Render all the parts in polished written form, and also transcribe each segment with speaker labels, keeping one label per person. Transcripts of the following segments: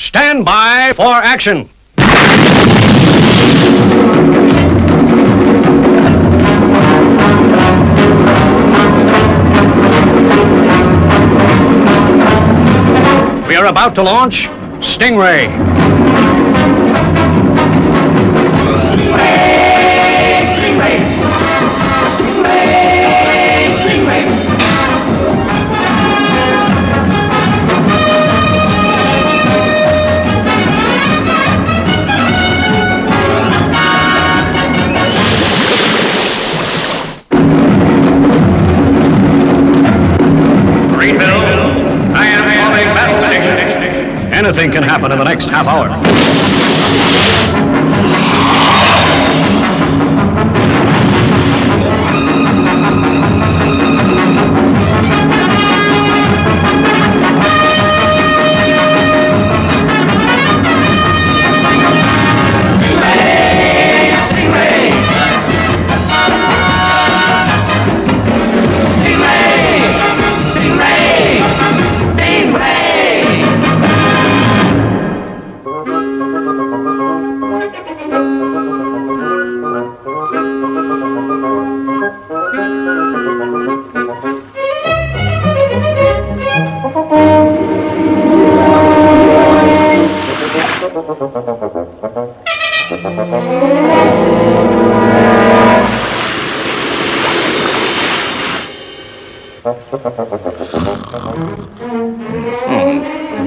Speaker 1: Stand by for action. We are about to launch Stingray. Anything can happen in the next half hour.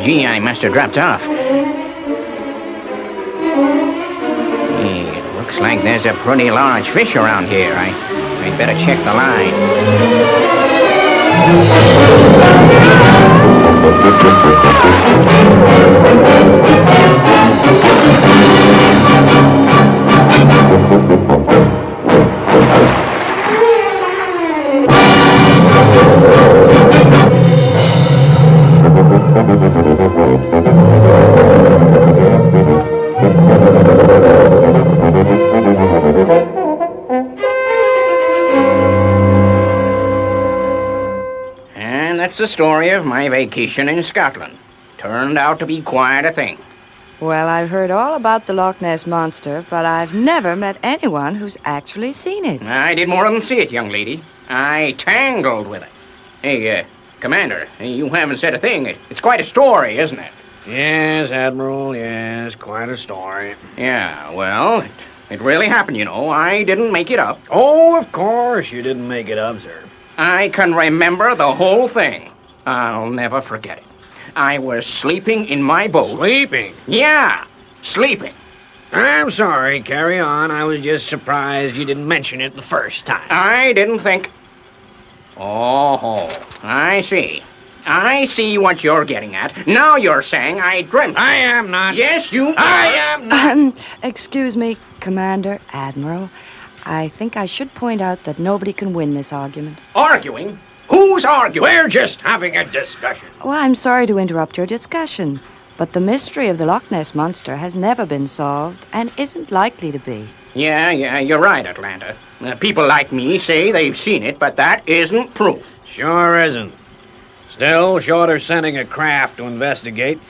Speaker 2: Gee, I must have dropped off. It looks like there's a pretty large fish around here. I'd better check the line. And that's the story of my vacation in Scotland. Turned out to be quite a thing.
Speaker 3: Well, I've heard all about the Loch Ness Monster, but I've never met anyone who's actually seen it.
Speaker 2: I did more than see it, young lady. I tangled with it. Hey, Commander, you haven't said a thing. It's quite a story, isn't it?
Speaker 1: Yes, Admiral, yes, quite a story.
Speaker 2: Yeah, well, it really happened, you know. I didn't make it up.
Speaker 1: Oh, of course you didn't make it up, sir.
Speaker 2: I can remember the whole thing. I'll never forget it. I was sleeping in my boat.
Speaker 1: Sleeping?
Speaker 2: Yeah, sleeping.
Speaker 1: I'm sorry, carry on. I was just surprised you didn't mention it the first time.
Speaker 2: I didn't think... Oh, I see. I see what you're getting at. Now you're saying I dreamt.
Speaker 1: I am not.
Speaker 2: Yes, you are.
Speaker 1: I am not.
Speaker 3: Excuse me, Commander, Admiral. I think I should point out that nobody can win this argument.
Speaker 2: Arguing? Who's arguing?
Speaker 1: We're just having a discussion.
Speaker 3: Well, I'm sorry to interrupt your discussion, but the mystery of the Loch Ness Monster has never been solved and isn't likely to be.
Speaker 2: Yeah, you're right, Atlanta. People like me say they've seen it, but that isn't proof.
Speaker 1: Sure isn't. Still, short of sending a craft to investigate,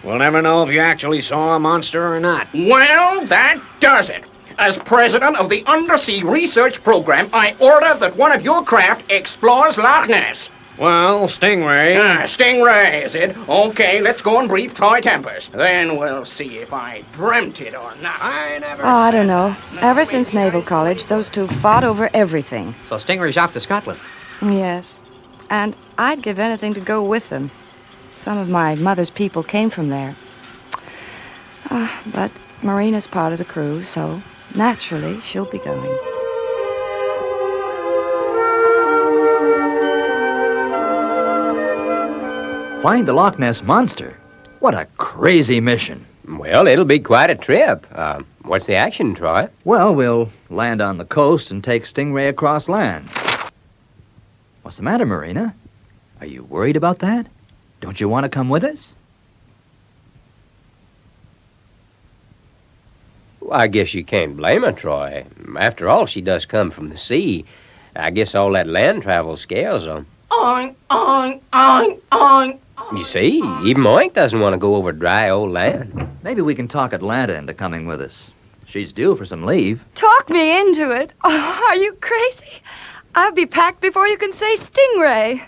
Speaker 1: we'll never know if you actually saw a monster or not.
Speaker 2: Well, that does it. As president of the Undersea Research Program, I order that one of your craft explores Loch Ness.
Speaker 1: Well, Stingray...
Speaker 2: Stingray, is it? Okay, let's go and brief Troy Tempest. Then we'll see if I dreamt it or not.
Speaker 3: I don't know. Ever since Naval College, those two fought over everything.
Speaker 4: So Stingray's off to Scotland?
Speaker 3: Yes. And I'd give anything to go with them. Some of my mother's people came from there. But Marina's part of the crew, so naturally she'll be going.
Speaker 5: Find the Loch Ness Monster? What a crazy mission.
Speaker 6: Well, it'll be quite a trip. What's the action, Troy?
Speaker 5: Well, we'll land on the coast and take Stingray across land. What's the matter, Marina? Are you worried about that? Don't you want to come with us?
Speaker 6: Well, I guess you can't blame her, Troy. After all, she does come from the sea. I guess all that land travel scares her.
Speaker 2: Oink, oink, oink, oink, oink.
Speaker 6: You see, even Moink doesn't want to go over dry old land.
Speaker 5: Maybe we can talk Atlanta into coming with us. She's due for some leave.
Speaker 3: Talk me into it. Oh, are you crazy? I'll be packed before you can say Stingray.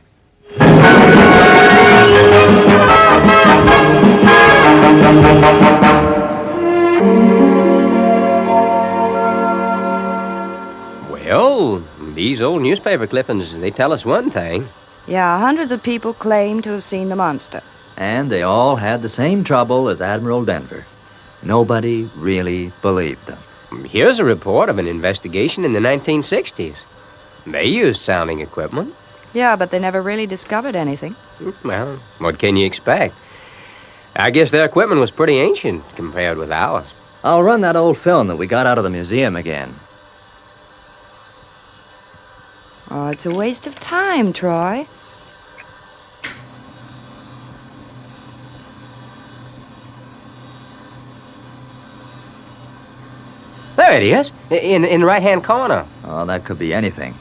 Speaker 6: Well, these old newspaper clippings, they tell us one thing.
Speaker 3: Yeah, hundreds of people claim to have seen the monster.
Speaker 5: And they all had the same trouble as Admiral Denver. Nobody really believed them.
Speaker 6: Here's a report of an investigation in the 1960s. They used sounding equipment.
Speaker 3: Yeah, but they never really discovered anything.
Speaker 6: Well, what can you expect? I guess their equipment was pretty ancient compared with ours.
Speaker 5: I'll run that old film that we got out of the museum again.
Speaker 3: Oh, it's a waste of time, Troy.
Speaker 6: There it is, in the right-hand corner.
Speaker 5: Oh, that could be anything.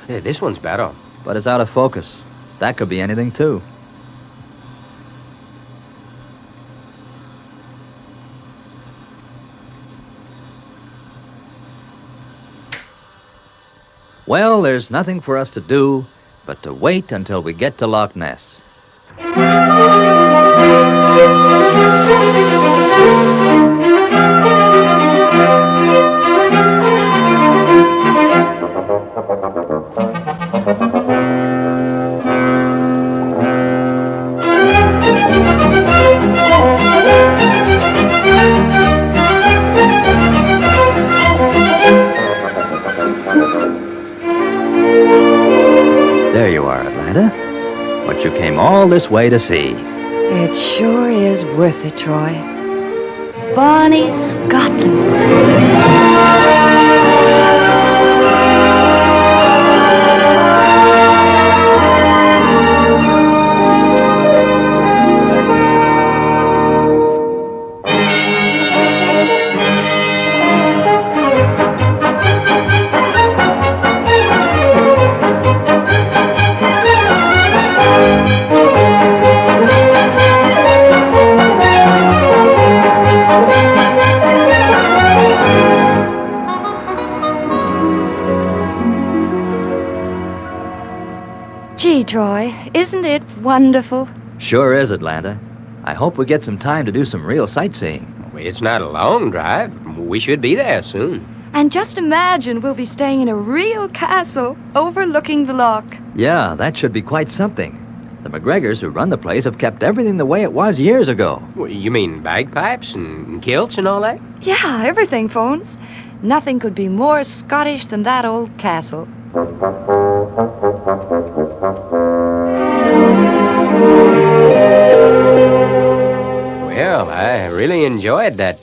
Speaker 6: Yeah, this one's better.
Speaker 5: But it's out of focus. That could be anything, too. Well, there's nothing for us to do but to wait until we get to Loch Ness. There you are, Atlanta. What you came all this way to see.
Speaker 3: It sure is worth it, Troy. Bonnie Scotland. Gee, Troy, isn't it wonderful?
Speaker 5: Sure is, Atlanta. I hope we get some time to do some real sightseeing.
Speaker 6: It's not a long drive. We should be there soon.
Speaker 3: And just imagine we'll be staying in a real castle overlooking the loch.
Speaker 5: Yeah, that should be quite something. The McGregors who run the place have kept everything the way it was years ago.
Speaker 6: You mean bagpipes and kilts and all that?
Speaker 3: Yeah, everything, Phones. Nothing could be more Scottish than that old castle.
Speaker 6: Well, I really enjoyed that,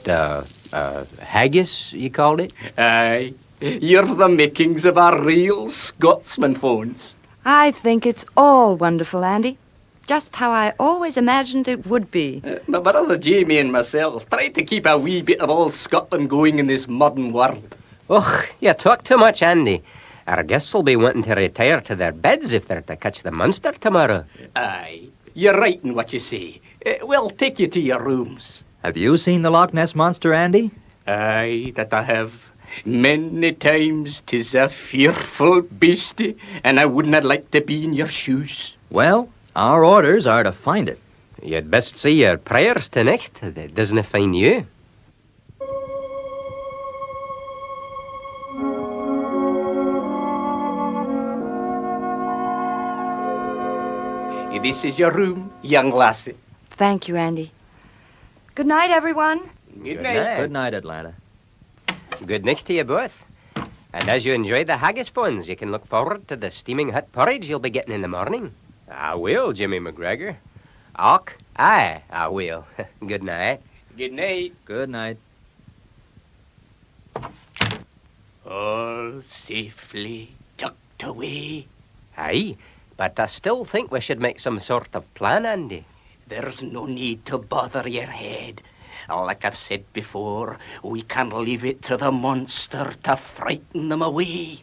Speaker 6: haggis, you called it?
Speaker 2: Aye, you're the makings of a real Scotsman, Phones.
Speaker 3: I think it's all wonderful, Andy. Just how I always imagined it would be.
Speaker 2: My brother Jamie and myself tried to keep a wee bit of old Scotland going in this modern world.
Speaker 6: Ugh, you talk too much, Andy. Our guests will be wanting to retire to their beds if they're to catch the monster tomorrow.
Speaker 2: Aye, you're right in what you say. We'll take you to your rooms.
Speaker 5: Have you seen the Loch Ness Monster, Andy?
Speaker 2: Aye, that I have. Many times 'tis a fearful beastie, and I wouldn't like to be in your shoes.
Speaker 5: Well, our orders are to find it.
Speaker 6: You'd best say your prayers tonight. It doesn't find you.
Speaker 2: This is your room, young lassie.
Speaker 3: Thank you, Andy. Good night, everyone.
Speaker 2: Good
Speaker 6: Good
Speaker 2: night.
Speaker 6: night.
Speaker 5: Good night, Atlanta.
Speaker 6: Good night to you both. And as you enjoy the haggis buns, you can look forward to the steaming hot porridge you'll be getting in the morning. I will, Jimmy McGregor. Och, aye, I will. Good night.
Speaker 2: Good night.
Speaker 5: Good night.
Speaker 2: All safely tucked away.
Speaker 6: Aye, but I still think we should make some sort of plan, Andy.
Speaker 2: There's no need to bother your head. Like I've said before, we can leave it to the monster to frighten them away.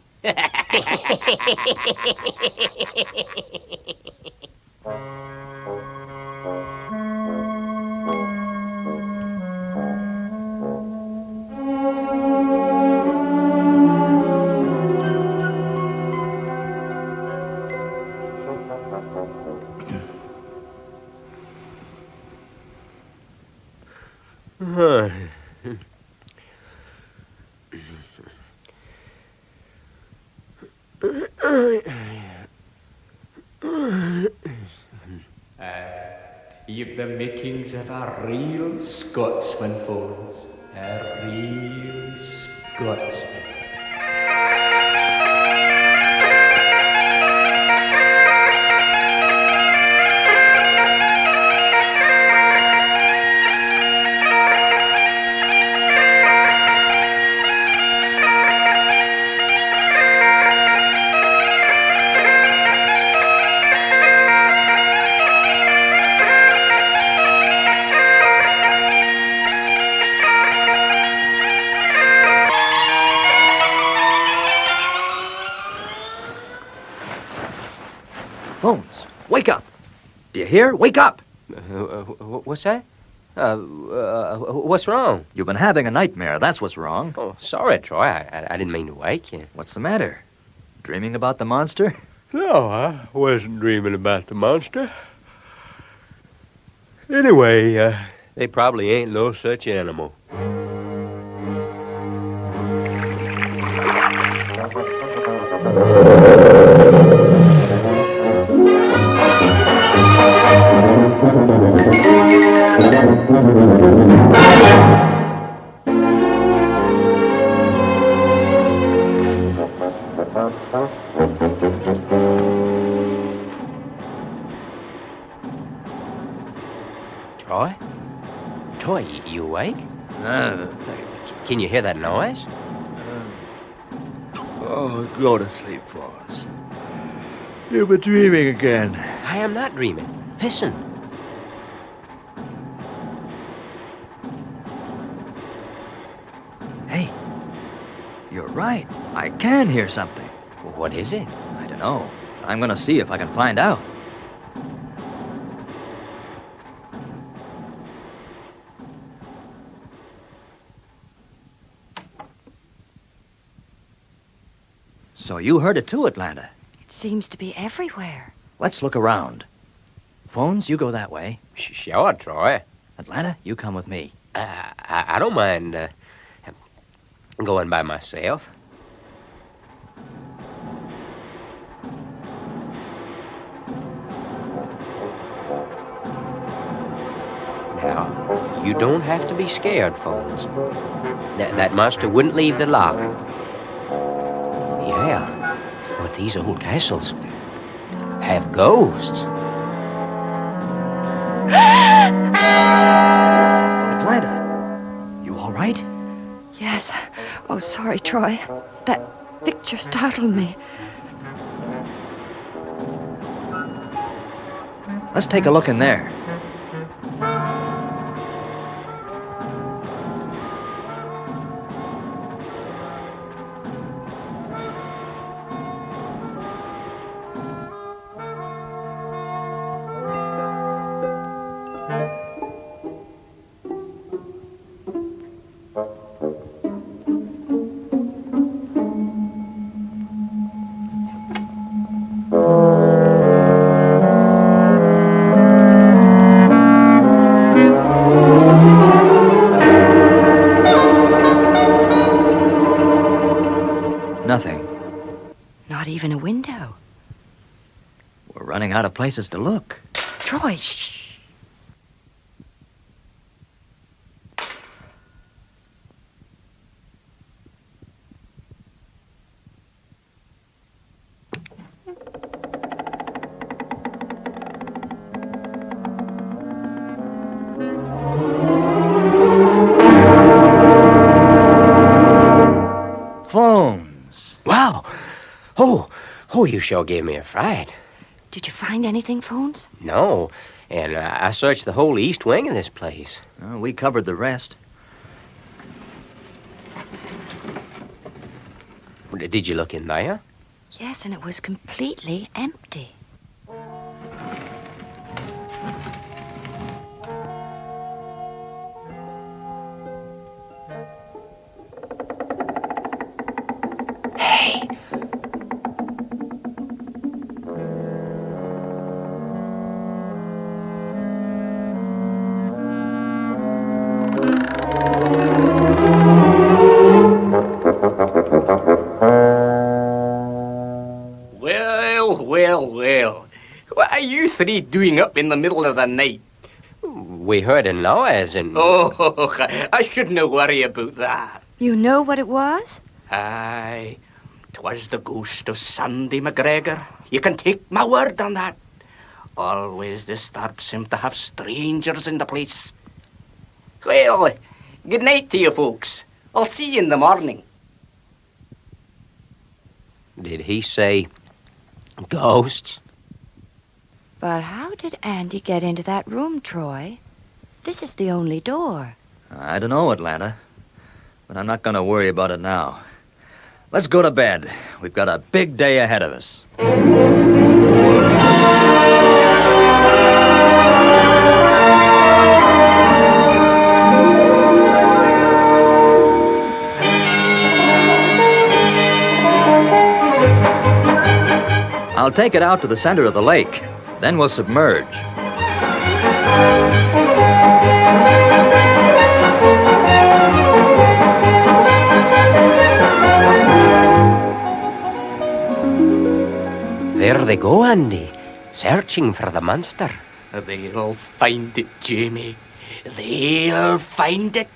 Speaker 4: You've the makings of a real Scotsman, folks. A real Scotsman.
Speaker 5: Phones, wake up. Do you hear? Wake up.
Speaker 6: What's that? What's wrong?
Speaker 5: You've been having a nightmare. That's what's wrong.
Speaker 6: Oh, sorry, Troy. I didn't mean to wake you.
Speaker 5: What's the matter? Dreaming about the monster?
Speaker 4: No, I wasn't dreaming about the monster. Anyway, they probably ain't no such animal.
Speaker 6: Troy? Troy, you awake?
Speaker 5: Uh,
Speaker 6: Can you hear that noise?
Speaker 5: Go to sleep, Phones. You've been dreaming again.
Speaker 6: I am not dreaming. Listen.
Speaker 5: Hey, you're right. I can hear something.
Speaker 6: What is it?
Speaker 5: I don't know. I'm gonna see if I can find out. So you heard it too, Atlanta.
Speaker 3: It seems to be everywhere.
Speaker 5: Let's look around. Phones, you go that way.
Speaker 6: Sure, Troy.
Speaker 5: Atlanta, you come with me.
Speaker 6: I don't mind going by myself. Now, you don't have to be scared, Phones. That monster wouldn't leave the lock. Yeah, but these old castles have ghosts.
Speaker 5: Atlanta, you all right?
Speaker 3: Yes. Oh, sorry, Troy. That picture startled me.
Speaker 5: Let's take a look in there. Nothing.
Speaker 3: Not even a window.
Speaker 5: We're running out of places to look.
Speaker 3: Troy, shh.
Speaker 5: Phones.
Speaker 6: Wow. Oh, you sure gave me a fright.
Speaker 3: Did you find anything, Phones?
Speaker 6: No, and I searched the whole east wing of this place.
Speaker 5: We covered the rest.
Speaker 6: Did you look in there?
Speaker 3: Yes, and it was completely empty.
Speaker 2: he doing up in the middle of the night?
Speaker 6: We heard a noise and...
Speaker 2: Oh, I shouldn't worry about that.
Speaker 3: You know what it was?
Speaker 2: Aye, 'twas the ghost of Sandy McGregor. You can take my word on that. Always disturbs him to have strangers in the place. Well, good night to you folks. I'll see you in the morning.
Speaker 6: Did he say ghosts?
Speaker 3: But how did Andy get into that room, Troy? This is the only door.
Speaker 5: I don't know, Atlanta. But I'm not going to worry about it now. Let's go to bed. We've got a big day ahead of us. I'll take it out to the center of the lake. Then we'll submerge.
Speaker 6: There they go, Andy, searching for the monster.
Speaker 2: They'll find it, Jamie. They'll find it.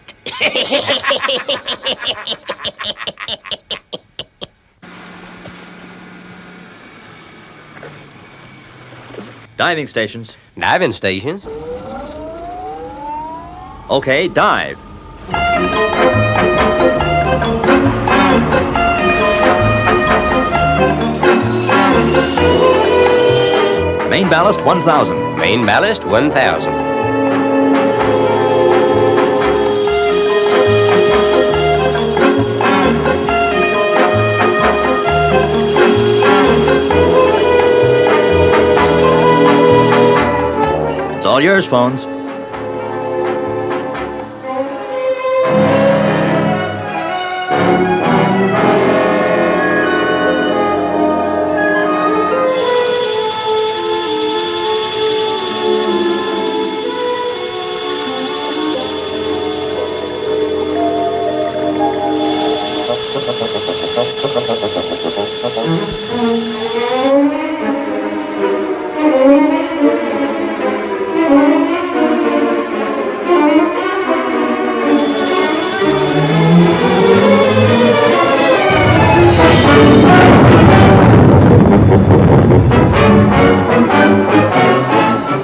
Speaker 5: Diving stations.
Speaker 6: Diving stations?
Speaker 5: Okay, dive. Main ballast, 1,000.
Speaker 6: Main ballast, 1,000.
Speaker 5: It's all yours, phones.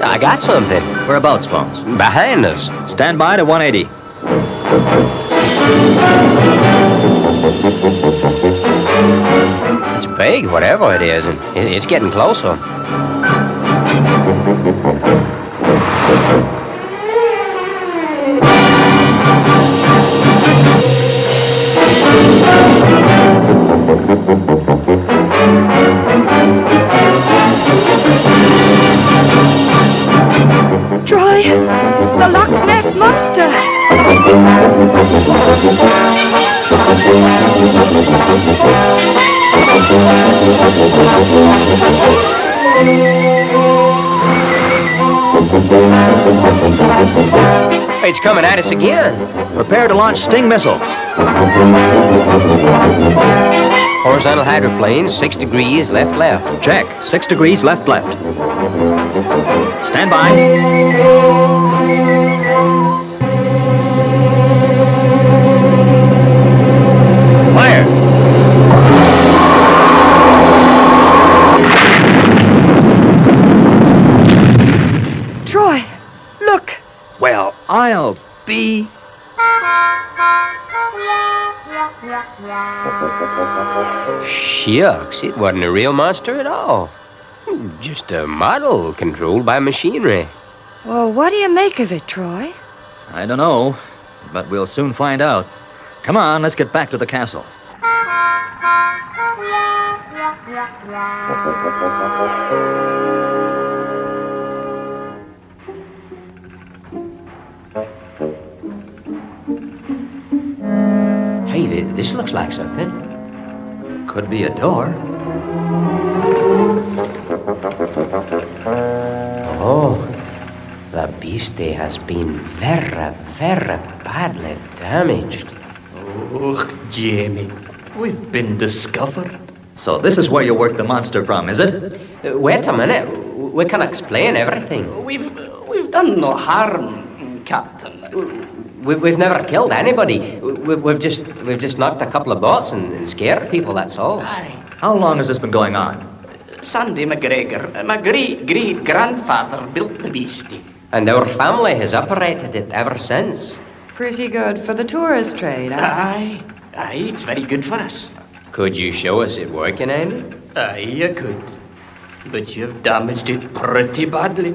Speaker 6: I got something.
Speaker 5: Whereabouts, phones?
Speaker 6: Behind us.
Speaker 5: Stand by to 180.
Speaker 6: It's big, whatever it is, and it's getting closer.
Speaker 3: Troy, the Loch Ness monster!
Speaker 6: It's coming at us again.
Speaker 5: Prepare to launch Sting missile.
Speaker 6: Horizontal hydroplane, 6 degrees, left.
Speaker 5: Check. 6 degrees, left. Stand by. Fire.
Speaker 3: Troy, look!
Speaker 5: Well, I'll be...
Speaker 6: Shucks, it wasn't a real monster at all. Just a model controlled by machinery.
Speaker 3: Well, what do you make of it, Troy?
Speaker 5: I don't know, but we'll soon find out. Come on, let's get back to the castle.
Speaker 6: Hey, this looks like something.
Speaker 5: Could be a door.
Speaker 6: Oh, the beastie has been very, very badly damaged.
Speaker 2: Oh, Jamie, we've been discovered.
Speaker 5: So this is where you worked the monster from, is it?
Speaker 6: Wait a minute. We can explain everything.
Speaker 2: We've done no harm, Captain.
Speaker 6: We've never killed anybody. We've just knocked a couple of boats and scared people, that's all.
Speaker 2: Aye.
Speaker 5: How long has this been going on?
Speaker 2: Sandy McGregor, my great-grandfather built the beastie.
Speaker 6: And our family has operated it ever since.
Speaker 3: Pretty good for the tourist trade, huh?
Speaker 2: Aye, it's very good for us.
Speaker 6: Could you show us it working, Andy?
Speaker 2: Aye, you could. But you've damaged it pretty badly.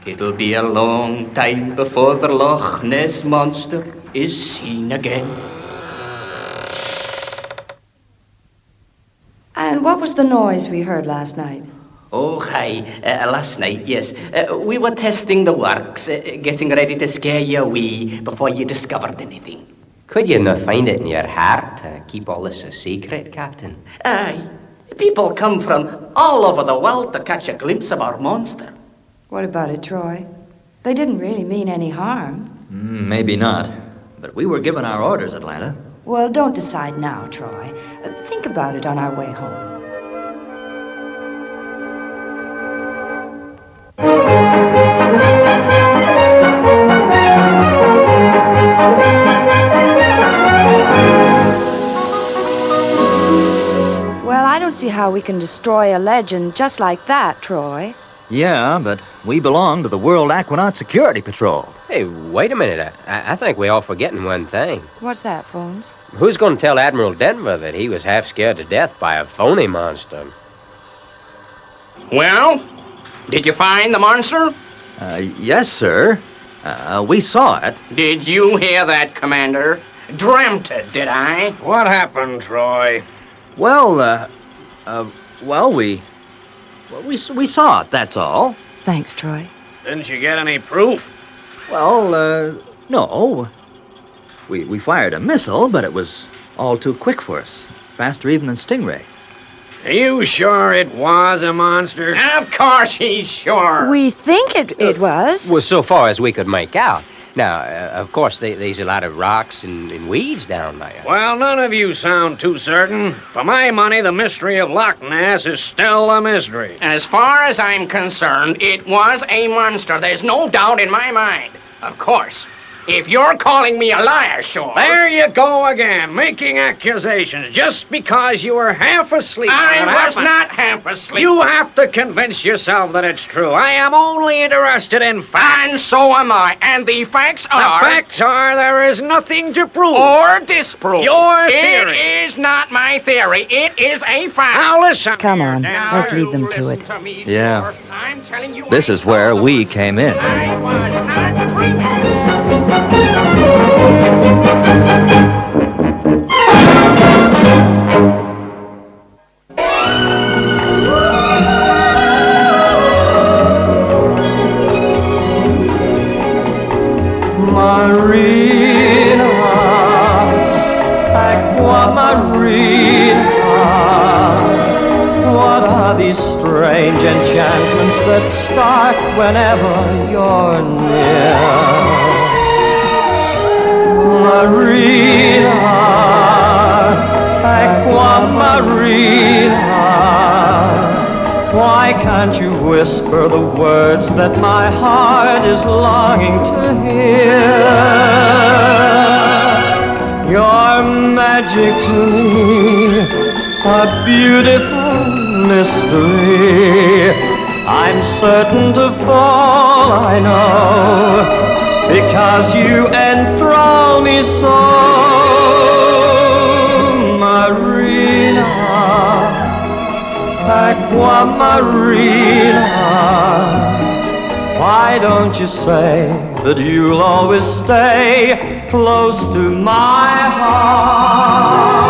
Speaker 2: It'll be a long time before the Loch Ness monster is seen again.
Speaker 3: And what was the noise we heard last night?
Speaker 2: Oh, hi. Last night, yes. We were testing the works, getting ready to scare you away before you discovered anything.
Speaker 6: Could you not find it in your heart to keep all this a secret, Captain?
Speaker 2: Aye. People come from all over the world to catch a glimpse of our monster.
Speaker 3: What about it, Troy? They didn't really mean any harm.
Speaker 5: Maybe not. But we were given our orders, Atlanta.
Speaker 3: Well, don't decide now, Troy. Think about it on our way home. Well, I don't see how we can destroy a legend just like that, Troy.
Speaker 5: Yeah, but we belong to the World Aquanaut Security Patrol.
Speaker 6: Hey, wait a minute. I think we're all forgetting one thing.
Speaker 3: What's that, Phones?
Speaker 6: Who's going to tell Admiral Denver that he was half scared to death by a phony monster?
Speaker 2: Well, did you find the monster?
Speaker 5: Yes, sir. We saw it.
Speaker 2: Did you hear that, Commander? Dreamt it, did I?
Speaker 1: What happened, Troy?
Speaker 5: Well, we saw it, that's all.
Speaker 3: Thanks, Troy.
Speaker 1: Didn't you get any proof?
Speaker 5: Well, no. We fired a missile, but it was all too quick for us. Faster even than Stingray.
Speaker 1: Are you sure it was a monster?
Speaker 2: Of course he's sure.
Speaker 3: We think it was.
Speaker 6: Well, so far as we could make out. Now, of course, there's a lot of rocks and weeds down there.
Speaker 1: Well, none of you sound too certain. For my money, the mystery of Loch Ness is still a mystery.
Speaker 2: As far as I'm concerned, it was a monster. There's no doubt in my mind. Of course. If you're calling me a liar, sure.
Speaker 1: There you go again, making accusations just because you were half asleep.
Speaker 2: I was not half asleep.
Speaker 1: You have to convince yourself that it's true. I am only interested in facts.
Speaker 2: And so am I. And the facts are...
Speaker 1: The facts are there is nothing to prove.
Speaker 2: Or disprove.
Speaker 1: Your theory.
Speaker 2: It is not my theory. It is a fact.
Speaker 1: Now listen.
Speaker 3: Come on,
Speaker 1: Now,
Speaker 3: let's leave them to it.
Speaker 5: Yeah.
Speaker 2: I'm telling you,
Speaker 5: This is where we came in.
Speaker 2: I was not dreaming.
Speaker 7: Marina, Aqua Marina, what are these strange enchantments that start whenever you're near? Marina, Aqua Marina, why can't you whisper the words that my heart is longing to hear? Your magic to me, a beautiful mystery. I'm certain to fall, I know, because you enthrall me so. Marina, Aqua Marina, why don't you say that you'll always stay close to my heart?